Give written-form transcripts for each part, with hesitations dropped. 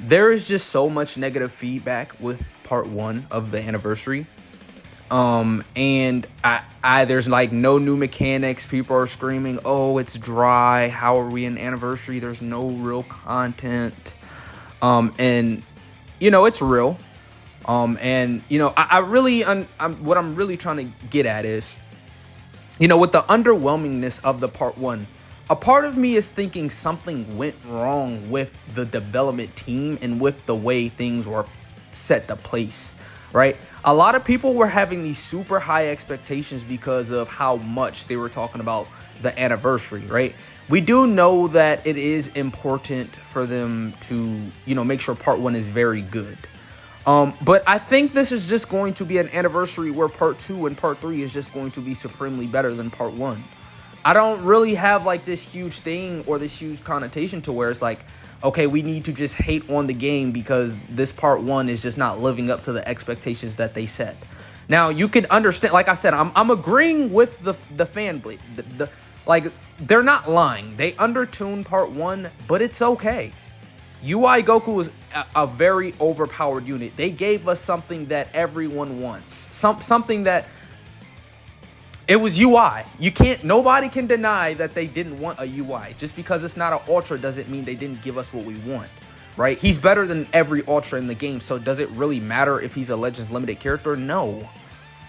There is just so much negative feedback with part 1 of the anniversary. And I there's like no new mechanics. People are screaming, "Oh, it's dry. How are we in anniversary? There's no real content." And it's real. And I really what I'm really trying to get at is, with the underwhelmingness of the part 1, a part of me is thinking something went wrong with the development team and with the way things were set to place, right? A lot of people were having these super high expectations because of how much they were talking about the anniversary, right? We do know that it is important for them to, make sure part 1 is very good. But I think this is just going to be an anniversary where part 2 and part 3 is just going to be supremely better than part 1. I don't really have like this huge thing or this huge connotation to where it's like, okay, we need to just hate on the game because this part 1 is just not living up to the expectations that they set. Now, you can understand, like I said, I'm agreeing with the fan blade. Like, they're not lying. They undertuned part 1, but it's okay. UI Goku is a very overpowered unit. They gave us something that everyone wants. Something that it was UI. Nobody can deny that they didn't want a UI. Just because it's not an Ultra doesn't mean they didn't give us what we want, right? He's better than every Ultra in the game, so does it really matter if he's a Legends Limited character? No,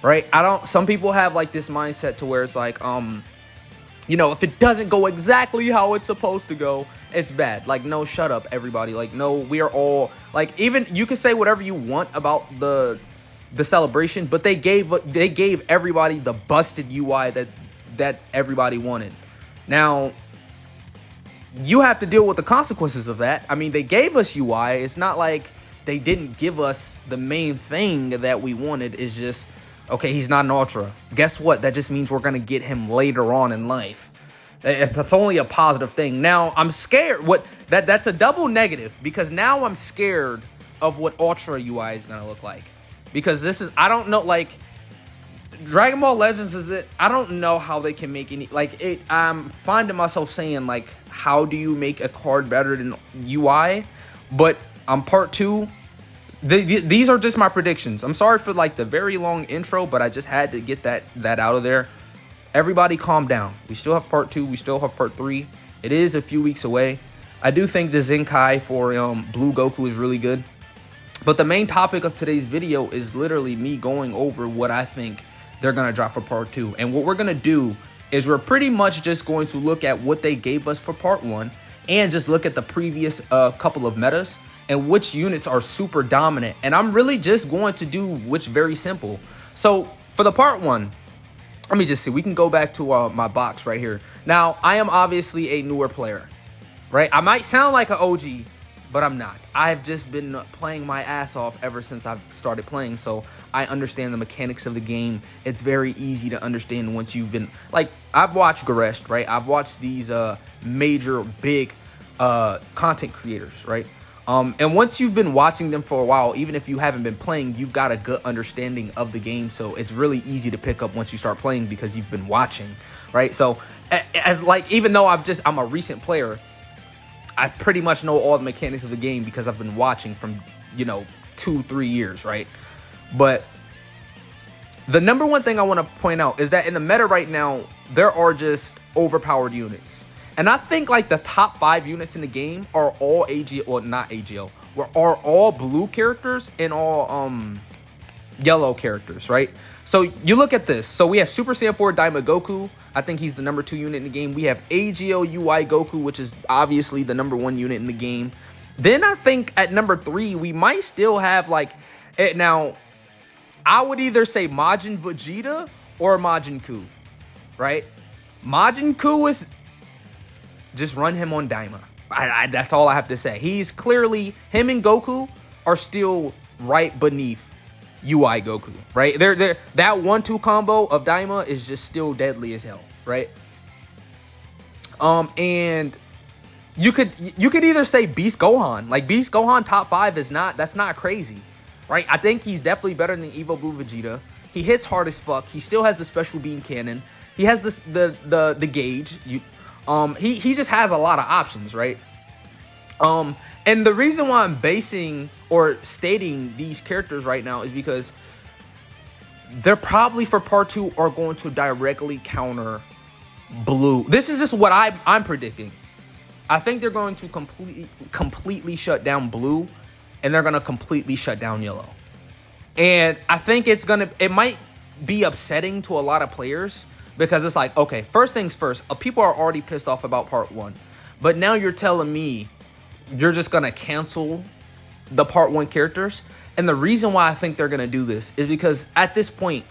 right? Some people have like this mindset to where it's like, if it doesn't go exactly how it's supposed to go, it's bad. Like, no, shut up, everybody. Like, no, we are all, like, even you can say whatever you want about the celebration, but they gave everybody the busted UI that everybody wanted. Now, you have to deal with the consequences of that. I mean, they gave us UI. It's not like they didn't give us the main thing that we wanted. It's just, okay, he's not an Ultra. Guess what? That just means we're going to get him later on in life. That's only a positive thing. Now, I'm scared. That's a double negative, because now I'm scared of what Ultra UI is going to look like. Because I don't know, like, Dragon Ball Legends I don't know how they can make any, like, I'm finding myself saying, like, how do you make a card better than UI? But on part 2, these are just my predictions. I'm sorry for, like, the very long intro, but I just had to get that out of there. Everybody calm down. We still have part 2. We still have part 3. It is a few weeks away. I do think the Zenkai for Blue Goku is really good. But the main topic of today's video is literally me going over what I think they're going to drop for part 2. And what we're going to do is we're pretty much just going to look at what they gave us for part 1 and just look at the previous couple of metas and which units are super dominant. And I'm really just going to do which very simple. So for the part 1, let me just see. We can go back to my box right here. Now, I am obviously a newer player, right? I might sound like an OG, but I'm not. I've just been playing my ass off ever since I've started playing, so I understand the mechanics of the game. It's very easy to understand once you've been, like, I've watched Garesht, right? I've watched these major, big content creators, right? And once you've been watching them for a while, even if you haven't been playing, you've got a good understanding of the game, so it's really easy to pick up once you start playing because you've been watching, right? So, even though I'm a recent player, I pretty much know all the mechanics of the game because I've been watching from, 2-3 years, right? But the number one thing I want to point out is that in the meta right now, there are just overpowered units. And I think like the top 5 units in the game are all AGL, or not AGL, are all blue characters and all yellow characters, right? So you look at this. So we have Super Saiyan 4 Daima Goku. I think he's the number 2 unit in the game. We have AGL UI Goku, which is obviously the number 1 unit in the game. Then I think at number 3, we might still have like, now I would either say Majin Vegeta or Majin Ku, right? Majin Ku is, just run him on Daima. That's all I have to say. He's clearly, him and Goku are still right beneath UI Goku, right? They're that 1-2 combo of Daima is just still deadly as hell, right? And you could either say Beast Gohan. Like, Beast Gohan top 5 that's not crazy, right? I think he's definitely better than Evo Blue Vegeta. He hits hard as fuck. He still has the special beam cannon. He has the gauge. He just has a lot of options, right? And the reason why I'm basing or stating these characters right now is because they're probably for part 2 are going to directly counter blue. This is just what I'm predicting. I think they're going to completely shut down blue, and they're going to completely shut down yellow. And I think it might be upsetting to a lot of players, because it's like, okay, first things first, people are already pissed off about part 1. But now you're telling me you're just going to cancel the part 1 characters. And the reason why I think they're going to do this is because at this point,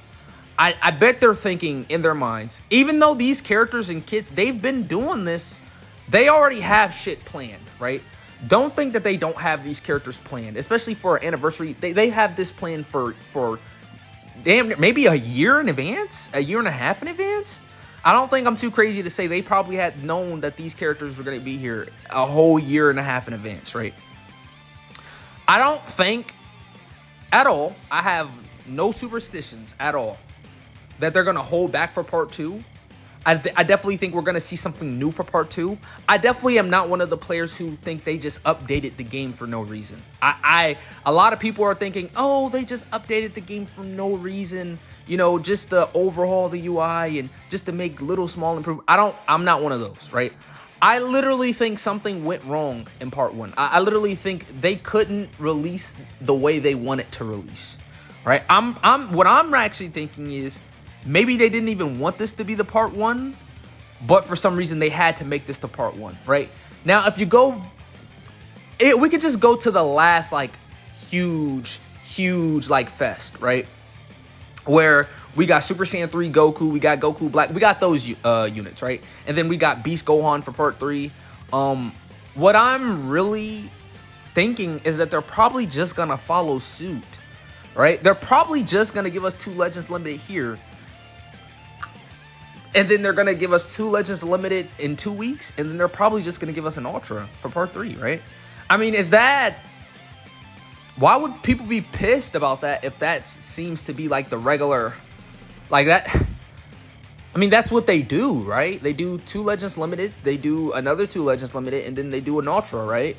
I bet they're thinking in their minds, even though these characters and kits, they've been doing this, they already have shit planned, right? Don't think that they don't have these characters planned, especially for an anniversary. They have this planned for damn, maybe a year in advance, a year and a half in advance. I don't think I'm too crazy to say they probably had known that these characters were going to be here a whole year and a half in advance, right? I don't think at all, I have no superstitions at all, that they're going to hold back for part 2. I definitely think we're going to see something new for part 2. I definitely am not one of the players who think they just updated the game for no reason. A lot of people are thinking, oh, they just updated the game for no reason, you know, just to overhaul the UI and just to make little small improvements. I'm not one of those, right? I literally think something went wrong in part 1. I literally think they couldn't release the way they wanted to release, right? What I'm actually thinking is, maybe they didn't even want this to be the part 1, but for some reason they had to make this the part 1, right? Now, if you go, we could just go to the last, like, huge, like, fest, right? Where we got Super Saiyan 3 Goku, we got Goku Black, we got those units, right? And then we got Beast Gohan for part 3. What I'm really thinking is that they're probably just gonna follow suit, right? They're probably just gonna give us 2 Legends Limited here, and then they're going to give us 2 Legends Limited in 2 weeks. And then they're probably just going to give us an Ultra for part 3, right? I mean, why would people be pissed about that if that seems to be like the regular, like that? I mean, that's what they do, right? They do 2 Legends Limited. They do another 2 Legends Limited. And then they do an Ultra, right?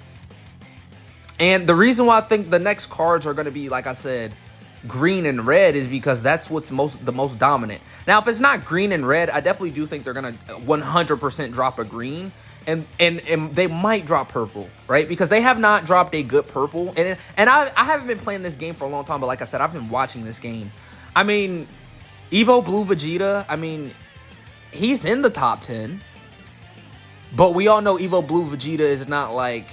And the reason why I think the next cards are going to be, like I said, green and red is because that's what's the most dominant. Now, if it's not green and red, I definitely do think they're gonna 100% drop a green, and they might drop purple, right? Because they have not dropped a good purple, and I haven't been playing this game for a long time, but like I said, I've been watching this game. I mean, Evo Blue Vegeta, I mean, he's in the top 10, but we all know Evo Blue Vegeta is not like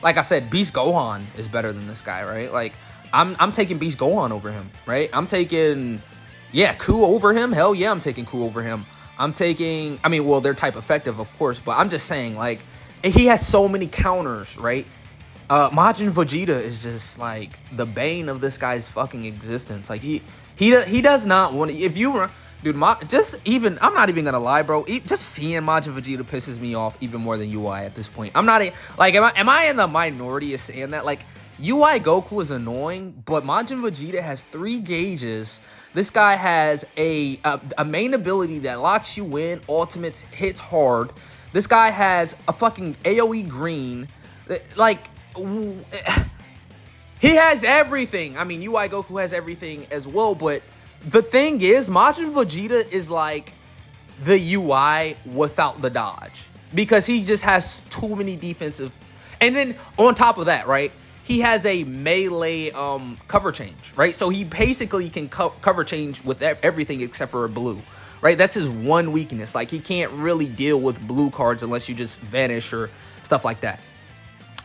I said, Beast Gohan is better than this guy, right? Like, I'm taking Beast Gohan over him, right? I'm taking, yeah, Ku over him. Hell yeah, I'm taking Ku over him. I'm taking, I mean, well, they're type effective, of course, but I'm just saying, like, he has so many counters, right? Majin Vegeta is just, like, the bane of this guy's fucking existence. Like, he does not want to, if you were, dude, I'm not even gonna lie, bro. Just seeing Majin Vegeta pisses me off even more than UI at this point. I'm not, like, am I in the minority of saying that? Like, UI Goku is annoying, but Majin Vegeta has 3 gauges. This guy has a main ability that locks you in, ultimates, hits hard. This guy has a fucking AoE green. Like, he has everything. I mean, UI Goku has everything as well, but the thing is, Majin Vegeta is like the UI without the dodge, because he just has too many defensive. And then on top of that, right, he has a melee cover change, right? So he basically can cover change with everything except for blue, right? That's his one weakness. Like, he can't really deal with blue cards unless you just vanish or stuff like that.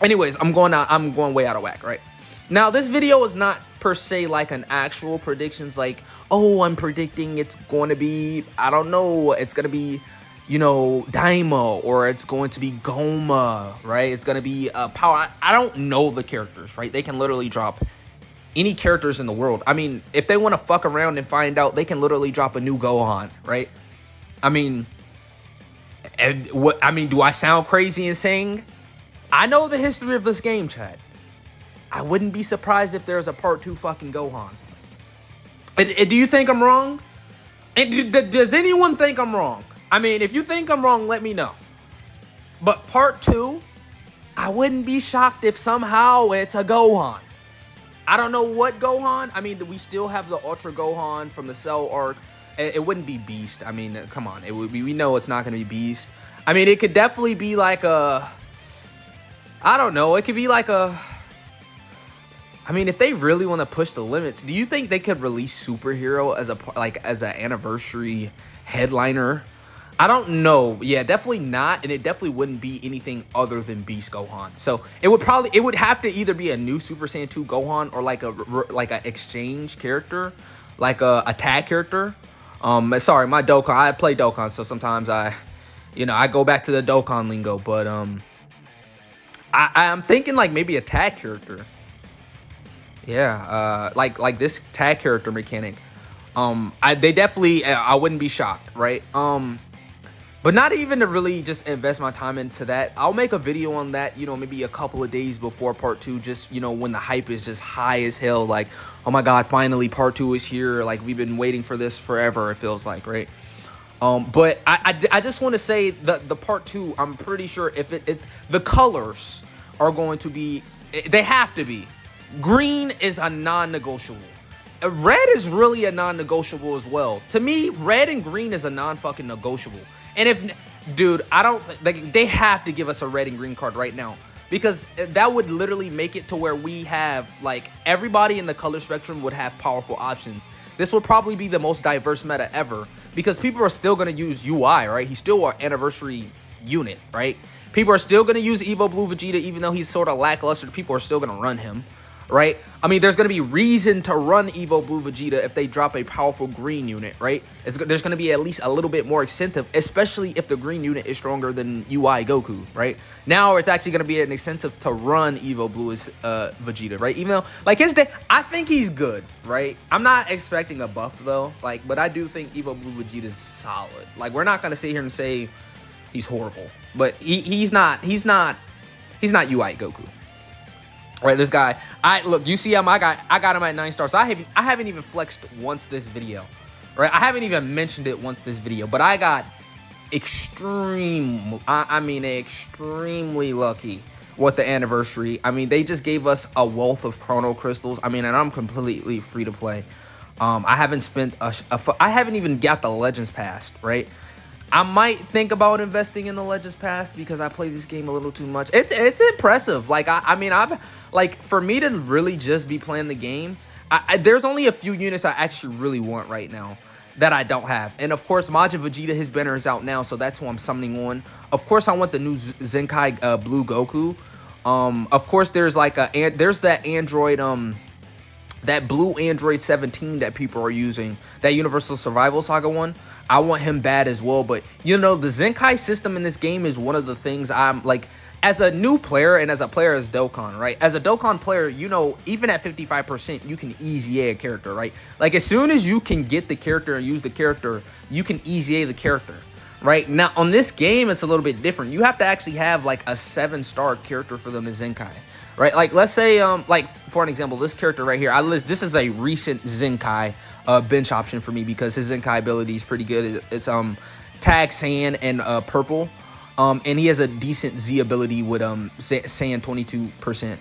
Anyways, I'm going way out of whack, right? Now, this video is not per se like an actual predictions, like, oh, I'm predicting it's going to be, I don't know, it's going to be, you know, Daima, or it's going to be Goma, right? It's going to be Power. I don't know the characters, right? They can literally drop any characters in the world. I mean, if they want to fuck around and find out, they can literally drop a new Gohan, right? I mean, do I sound crazy in saying I know the history of this game, chat? I wouldn't be surprised if there's a part 2 fucking Gohan. Do you think I'm wrong? And does anyone think I'm wrong? I mean, if you think I'm wrong, let me know. But part 2, I wouldn't be shocked if somehow it's a Gohan. I don't know what Gohan. I mean, we still have the Ultra Gohan from the Cell arc. It wouldn't be Beast. I mean, come on. It would be. We know it's not going to be Beast. I mean, it could definitely be like a. I don't know. It could be like a. I mean, if they really want to push the limits, do you think they could release Superhero as an anniversary headliner? I don't know. Yeah, definitely not, and it definitely wouldn't be anything other than Beast Gohan. So it would have to either be a new Super Saiyan 2 Gohan or like a exchange character, like a tag character. Sorry, my Dokkan. I play Dokkan, so sometimes I go back to the Dokkan lingo, but I'm thinking like maybe a tag character. Yeah, like this tag character mechanic. They definitely, I wouldn't be shocked, right? But not even to really just invest my time into that. I'll make a video on that, maybe a couple of days before part 2, just, when the hype is just high as hell. Like, oh my God, finally part 2 is here. Like, we've been waiting for this forever, it feels like, right? But I just want to say the part 2, I'm pretty sure if the colors are going to be, they have to be. Green is a non-negotiable. Red is really a non-negotiable as well. To me, red and green is a non-fucking negotiable. And if, dude, I don't, like, they have to give us a red and green card right now. Because that would literally make it to where we have, like, everybody in the color spectrum would have powerful options. This would probably be the most diverse meta ever. Because people are still going to use UI, right? He's still our anniversary unit, right? People are still going to use Evo Blue Vegeta, even though he's sort of lackluster. People are still going to run him. Right? I mean, there's going to be reason to run Evo Blue Vegeta if they drop a powerful green unit, right? There's going to be at least a little bit more incentive, especially if the green unit is stronger than UI Goku, right? Now it's actually going to be an incentive to run Evo Blue Vegeta, right? Even though, like, I think he's good, right? I'm not expecting a buff, though, like, but I do think Evo Blue Vegeta is solid. Like, we're not going to sit here and say he's horrible, but he's not UI Goku. Right, this guy, look, you see him, I got him at 9 stars. So I haven't even flexed once this video, right? I haven't even mentioned it once this video, but I got extremely lucky with the anniversary. I mean, they just gave us a wealth of chrono crystals. I mean, and I'm completely free to play. I haven't spent I haven't even got the Legends Pass, right? I might think about investing in the Legends Pass because I play this game a little too much. It's impressive. Like, for me to really just be playing the game, there's only a few units I actually really want right now that I don't have. And of course, Majin Vegeta, his banner is out now, so that's who I'm summoning on. Of course, I want the new Zenkai Blue Goku. Of course, there's that android, that blue Android 17 that people are using, that Universal Survival Saga one. I want him bad as well, but the Zenkai system in this game is one of the things I'm like, as a new player and as a player as Dokkan, right? As a Dokkan player, even at 55%, you can easy A a character, right? Like, as soon as you can get the character and use the character, you can easy A the character, right? Now, on this game, it's a little bit different. You have to actually have, like, a 7-star character for them to Zenkai, right? Like, let's say, like, for an example, this character right here, this is a recent Zenkai bench option for me because his Zenkai ability is pretty good. It's tag sand and purple, and he has a decent Z ability with sand 22%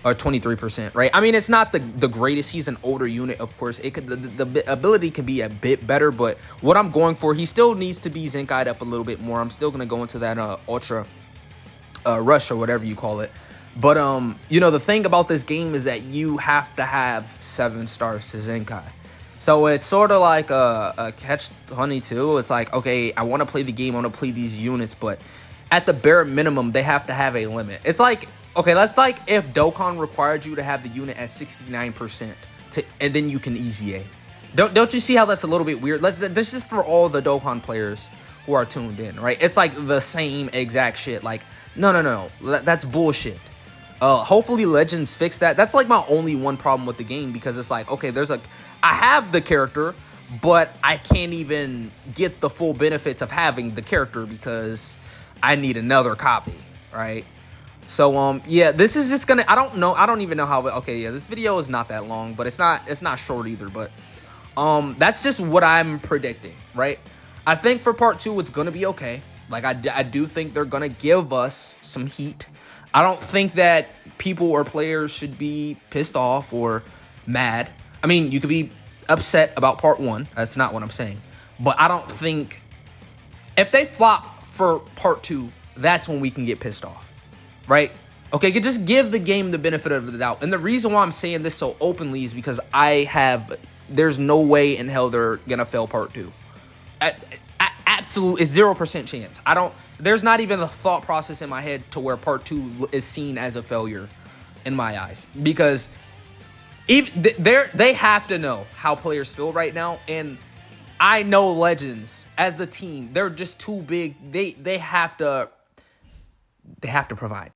or 23%, right? I mean, it's not the greatest. He's an older unit, of course. The ability can be a bit better, but what I'm going for, he still needs to be Zenkai'd up a little bit more. I'm still gonna go into that Ultra Rush or whatever you call it. But the thing about this game is that you have to have 7 stars to Zenkai. So it's sort of like a catch-22. It's like, okay, I want to play the game, I want to play these units, but at the bare minimum, they have to have a limit. It's like, okay, that's like if Dokkan required you to have the unit at 69%, and then you can easy A. Don't you see how that's a little bit weird? This is for all the Dokkan players who are tuned in, right? It's like the same exact shit. Like, no, that's bullshit. Hopefully Legends fix that. That's like my only one problem with the game, because it's like, okay, I have the character, but I can't even get the full benefits of having the character because I need another copy, right? So, yeah, this is just gonna, I don't even know how, okay, yeah, this video is not that long, but it's not short either, but, that's just what I'm predicting, right? I think for part 2, it's gonna be okay. Like, I do think they're gonna give us some heat. I don't think that people or players should be pissed off or mad. I mean, you could be upset about part one. That's not what I'm saying. But I don't think if they flop for part two, that's when we can get pissed off, right? Okay, just give the game the benefit of the doubt. And the reason why I'm saying this so openly is because there's no way in hell they're going to fail part two. Absolute, it's 0% chance. There's not even a thought process in my head to where part two is seen as a failure in my eyes. Because they have to know how players feel right now. And I know Legends, as the team, they're just too big. They have to provide.